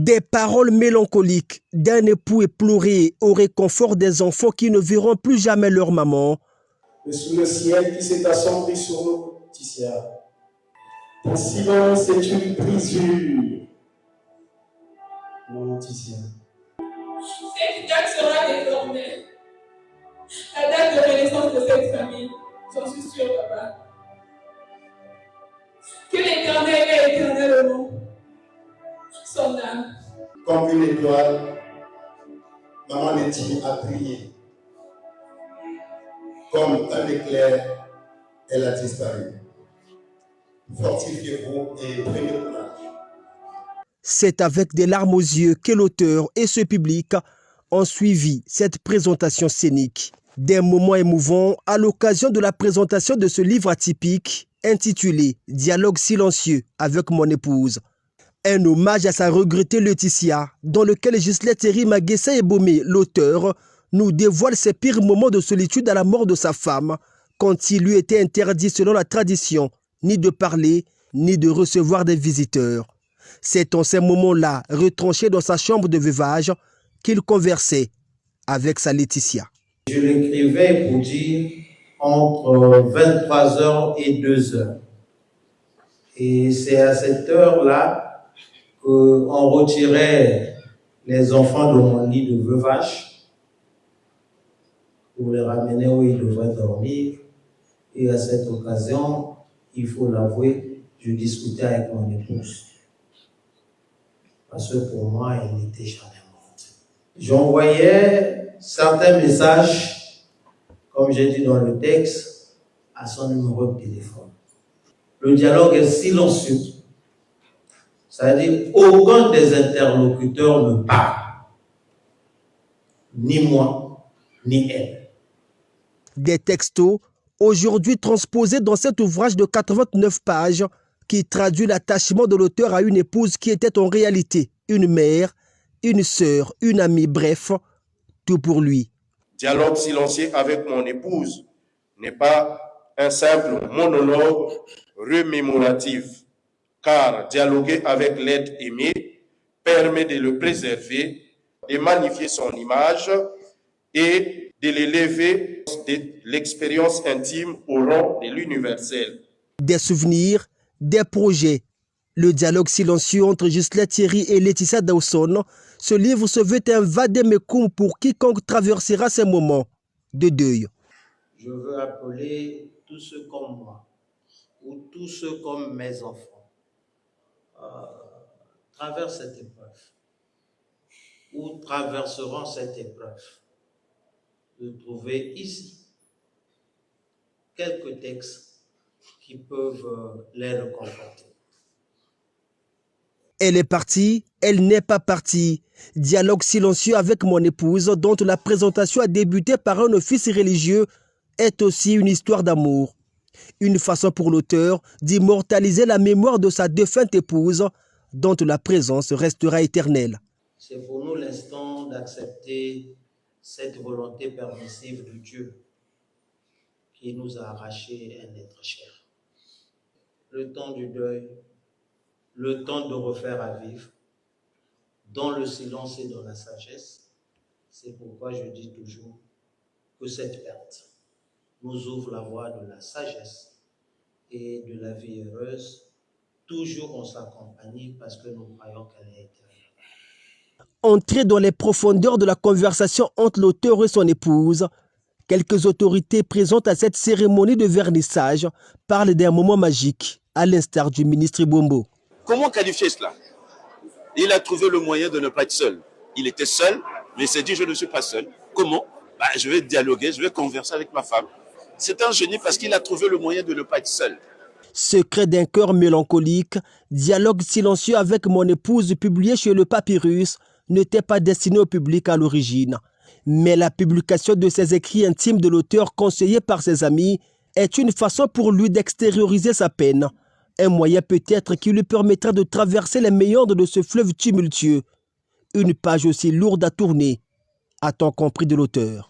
Des paroles mélancoliques d'un époux éploré au réconfort des enfants qui ne verront plus jamais leur maman. Sous le ciel qui s'est assombri sur nous, Laetitia. Ton silence est une brisure. Non, Laetitia. Cette date sera désormais la date de renaissance de cette famille. J'en suis sûre, papa. Que l'Éternel est éternellement son âme. Comme une étoile, maman Letty a prié. Comme un éclair, elle a disparu. Fortifiez-vous et prenez courage. C'est avec des larmes aux yeux que l'auteur et ce public ont suivi cette présentation scénique. Des moments émouvants à l'occasion de la présentation de ce livre atypique intitulé « Dialogue silencieux avec mon épouse ». Un hommage à sa regrettée Laetitia, dans lequel Gisèle Thierry Maguessa Ebomé, l'auteur, nous dévoile ses pires moments de solitude à la mort de sa femme, quand il lui était interdit selon la tradition, ni de parler, ni de recevoir des visiteurs. C'est en ces moments-là, retranché dans sa chambre de veuvage, qu'il conversait avec sa Laetitia. Je l'écrivais pour dire entre 23h et 2h. Et c'est à cette heure-là qu'on retirait les enfants de mon lit de veuvage pour les ramener où ils devraient dormir. Et à cette occasion, il faut l'avouer, je discutais avec mon épouse. Parce que pour moi, elle n'était jamais morte. J'envoyais certains messages, comme j'ai dit dans le texte, à son numéro de téléphone. Le dialogue est silencieux. C'est-à-dire aucun des interlocuteurs ne parle. Ni moi, ni elle. Des textos, aujourd'hui transposés dans cet ouvrage de 89 pages, qui traduit l'attachement de l'auteur à une épouse qui était en réalité une mère, une sœur, une amie, bref, tout pour lui. Dialogue silencieux avec mon épouse n'est pas un simple monologue remémoratif, car dialoguer avec l'être aimé permet de le préserver, de magnifier son image et de l'élever de l'expérience intime au rang de l'universel. Des souvenirs, des projets. Le dialogue silencieux entre Gisèle Thierry et Laetitia Dawson, ce livre se veut un vade-mecum pour quiconque traversera ces moments de deuil. Je veux appeler tous ceux comme moi, ou tous ceux comme mes enfants, traversent cette épreuve, ou traverseront cette épreuve, de trouver ici quelques textes qui peuvent les réconforter. Elle est partie, elle n'est pas partie. Dialogue silencieux avec mon épouse, dont la présentation a débuté par un office religieux, est aussi une histoire d'amour. Une façon pour l'auteur d'immortaliser la mémoire de sa défunte épouse, dont la présence restera éternelle. C'est pour nous l'instant d'accepter cette volonté permissive de Dieu qui nous a arraché un être cher. Le temps du deuil, le temps de refaire à vivre, dans le silence et dans la sagesse. C'est pourquoi je dis toujours que cette perte nous ouvre la voie de la sagesse et de la vie heureuse, toujours en sa compagnie, parce que nous croyons qu'elle est éternelle. Entrer dans les profondeurs de la conversation entre l'auteur et son épouse, quelques autorités présentes à cette cérémonie de vernissage parlent d'un moment magique, à l'instar du ministre Bombo. Comment qualifier cela? Il a trouvé le moyen de ne pas être seul. Il était seul, mais il s'est dit, je ne suis pas seul. Comment? Je vais dialoguer, je vais converser avec ma femme. C'est un génie parce qu'il a trouvé le moyen de ne pas être seul. Secret d'un cœur mélancolique, dialogue silencieux avec mon épouse publié chez le Papyrus n'était pas destiné au public à l'origine. Mais la publication de ses écrits intimes de l'auteur conseillé par ses amis est une façon pour lui d'extérioriser sa peine. Un moyen peut-être qui lui permettra de traverser les méandres de ce fleuve tumultueux. Une page aussi lourde à tourner, a-t-on compris de l'auteur.